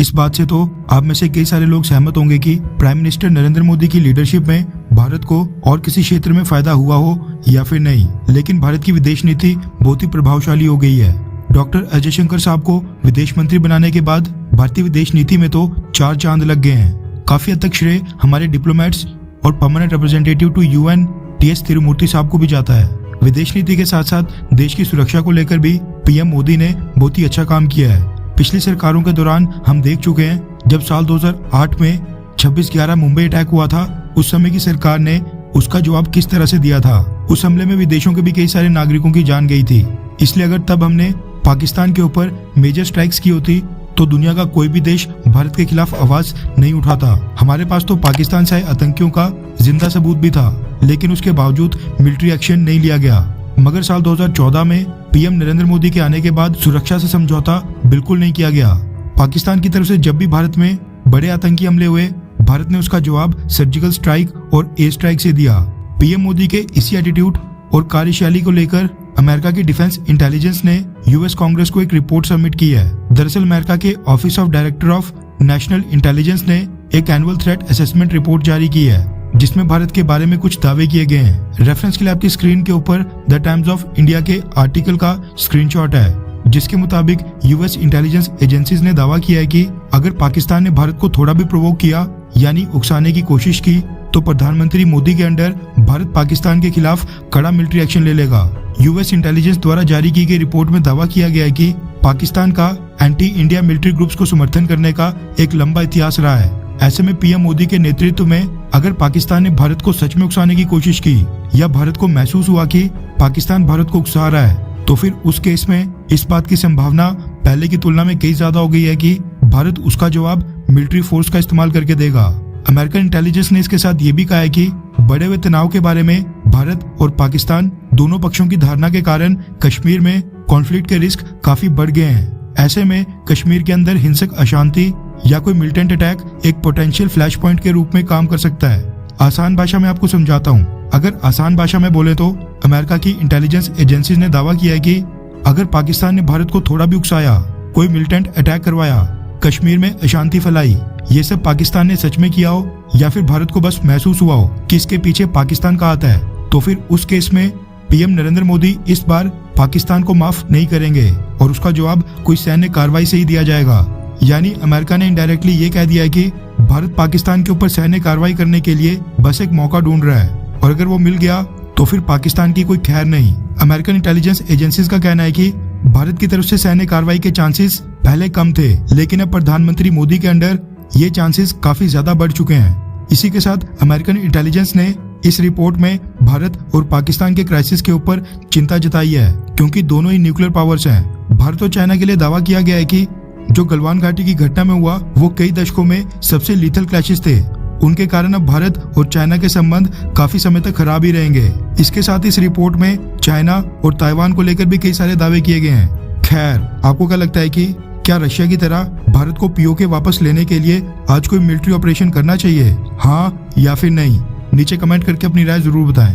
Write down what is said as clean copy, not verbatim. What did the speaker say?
इस बात से तो आप में से कई सारे लोग सहमत होंगे कि प्राइम मिनिस्टर नरेंद्र मोदी की लीडरशिप में भारत को और किसी क्षेत्र में फायदा हुआ हो या फिर नहीं, लेकिन भारत की विदेश नीति बहुत ही प्रभावशाली हो गई है। डॉक्टर अजय शंकर साहब को विदेश मंत्री बनाने के बाद भारतीय विदेश नीति में तो 4 चांद लग गए हैं। काफी हद तक श्रेय हमारे डिप्लोमेट्स और परमानेंट रिप्रेजेंटेटिव टू यूएन टी.एस. तिरुमूर्ति साहब को भी जाता है। विदेश नीति के साथ साथ देश की सुरक्षा को लेकर भी पीएम मोदी ने बहुत ही अच्छा काम किया है। पिछली सरकारों के दौरान हम देख चुके हैं, जब साल 2008 में 26/11 मुंबई अटैक हुआ था, उस समय की सरकार ने उसका जवाब किस तरह से दिया था। उस हमले में विदेशों के भी कई सारे नागरिकों की जान गई थी। इसलिए अगर तब हमने पाकिस्तान के ऊपर मेजर स्ट्राइक्स की होती तो दुनिया का कोई भी देश भारत के खिलाफ आवाज नहीं उठाता। हमारे पास तो पाकिस्तान से आए आतंकियों का जिंदा सबूत भी था, लेकिन उसके बावजूद मिलिट्री एक्शन नहीं लिया गया। मगर साल 2014 में पीएम नरेंद्र मोदी के आने के बाद सुरक्षा से समझौता बिल्कुल नहीं किया गया। पाकिस्तान की तरफ से जब भी भारत में बड़े आतंकी हमले हुए, भारत ने उसका जवाब सर्जिकल स्ट्राइक और एयर स्ट्राइक से दिया। पीएम मोदी के इसी एटीट्यूड और कार्यशैली को लेकर अमेरिका की डिफेंस इंटेलिजेंस ने यूएस कांग्रेस को एक रिपोर्ट सबमिट की है। दरअसल अमेरिका के office of director of national intelligence ने एक एनुअल थ्रेट असेसमेंट रिपोर्ट जारी की है, जिसमें भारत के बारे में कुछ दावे किए गए हैं। रेफरेंस के लिए आपकी स्क्रीन के ऊपर द टाइम्स ऑफ इंडिया के आर्टिकल का स्क्रीनशॉट है, जिसके मुताबिक यूएस इंटेलिजेंस एजेंसीज ने दावा किया है कि अगर पाकिस्तान ने भारत को थोड़ा भी प्रोवोक किया यानी उकसाने की कोशिश की, तो प्रधानमंत्री मोदी के अंडर भारत पाकिस्तान के खिलाफ कड़ा मिलिट्री एक्शन ले लेगा। यूएस इंटेलिजेंस द्वारा जारी की गई रिपोर्ट में दावा किया गया है कि पाकिस्तान का एंटी इंडिया मिलिट्री ग्रुप्स को समर्थन करने का एक लंबा इतिहास रहा है। ऐसे में पीएम मोदी के नेतृत्व में अगर पाकिस्तान ने भारत को सच में उकसाने की कोशिश की या भारत को महसूस हुआ कि पाकिस्तान भारत को उकसा रहा है, तो फिर उस केस में इस बात की संभावना पहले की तुलना में कई ज्यादा हो गई है कि भारत उसका जवाब मिलिट्री फोर्स का इस्तेमाल करके देगा। अमेरिकन इंटेलिजेंस ने इसके साथ ये भी कहा है कि बढ़े हुए तनाव के बारे में भारत और पाकिस्तान दोनों पक्षों की धारणा के कारण कश्मीर में कॉन्फ्लिक्ट के रिस्क काफी बढ़ गए हैं। ऐसे में कश्मीर के अंदर हिंसक अशांति या कोई मिलिटेंट अटैक एक पोटेंशियल फ्लैश पॉइंट के रूप में काम कर सकता है। आसान भाषा में आपको समझाता हूँ। अगर आसान भाषा में बोले तो अमेरिका की इंटेलिजेंस एजेंसीज ने दावा किया है कि अगर पाकिस्तान ने भारत को थोड़ा भी उकसाया, कोई मिलिटेंट अटैक करवाया, कश्मीर में अशांति फैलाई, ये सब पाकिस्तान ने सच में किया हो या फिर भारत को बस महसूस हुआ हो कि इसके पीछे पाकिस्तान का हाथ है, तो फिर उस केस में पीएम नरेंद्र मोदी इस बार पाकिस्तान को माफ नहीं करेंगे और उसका जवाब कोई सैन्य कार्रवाई से ही दिया जाएगा। यानी अमेरिका ने इनडायरेक्टली ये कह दिया है कि भारत पाकिस्तान के ऊपर सैन्य कार्रवाई करने के लिए बस एक मौका ढूंढ रहा है, और अगर वो मिल गया तो फिर पाकिस्तान की कोई खैर नहीं। अमेरिकन इंटेलिजेंस एजेंसीज का कहना है कि भारत की तरफ से सैन्य कार्रवाई के चांसेस पहले कम थे, लेकिन अब प्रधानमंत्री मोदी के अंडर ये चांसेस काफी ज्यादा बढ़ चुके हैं। इसी के साथ अमेरिकन इंटेलिजेंस ने इस रिपोर्ट में भारत और पाकिस्तान के क्राइसिस के ऊपर चिंता जताई है, क्योंकि दोनों ही न्यूक्लियर पावर्स हैं। भारत और चाइना के लिए दावा किया गया है कि जो गलवान घाटी की घटना में हुआ वो कई दशकों में सबसे लीथल क्लैशेस थे। उनके कारण अब भारत और चाइना के संबंध काफी समय तक खराब ही रहेंगे। इसके साथ इस रिपोर्ट में चाइना और ताइवान को लेकर भी कई सारे दावे किए गए हैं। खैर, आपको क्या लगता है कि क्या रशिया की तरह भारत को पीओके वापस लेने के लिए आज कोई मिलिट्री ऑपरेशन करना चाहिए, हाँ या फिर नहीं? नीचे कमेंट करके अपनी राय जरूर बताएं।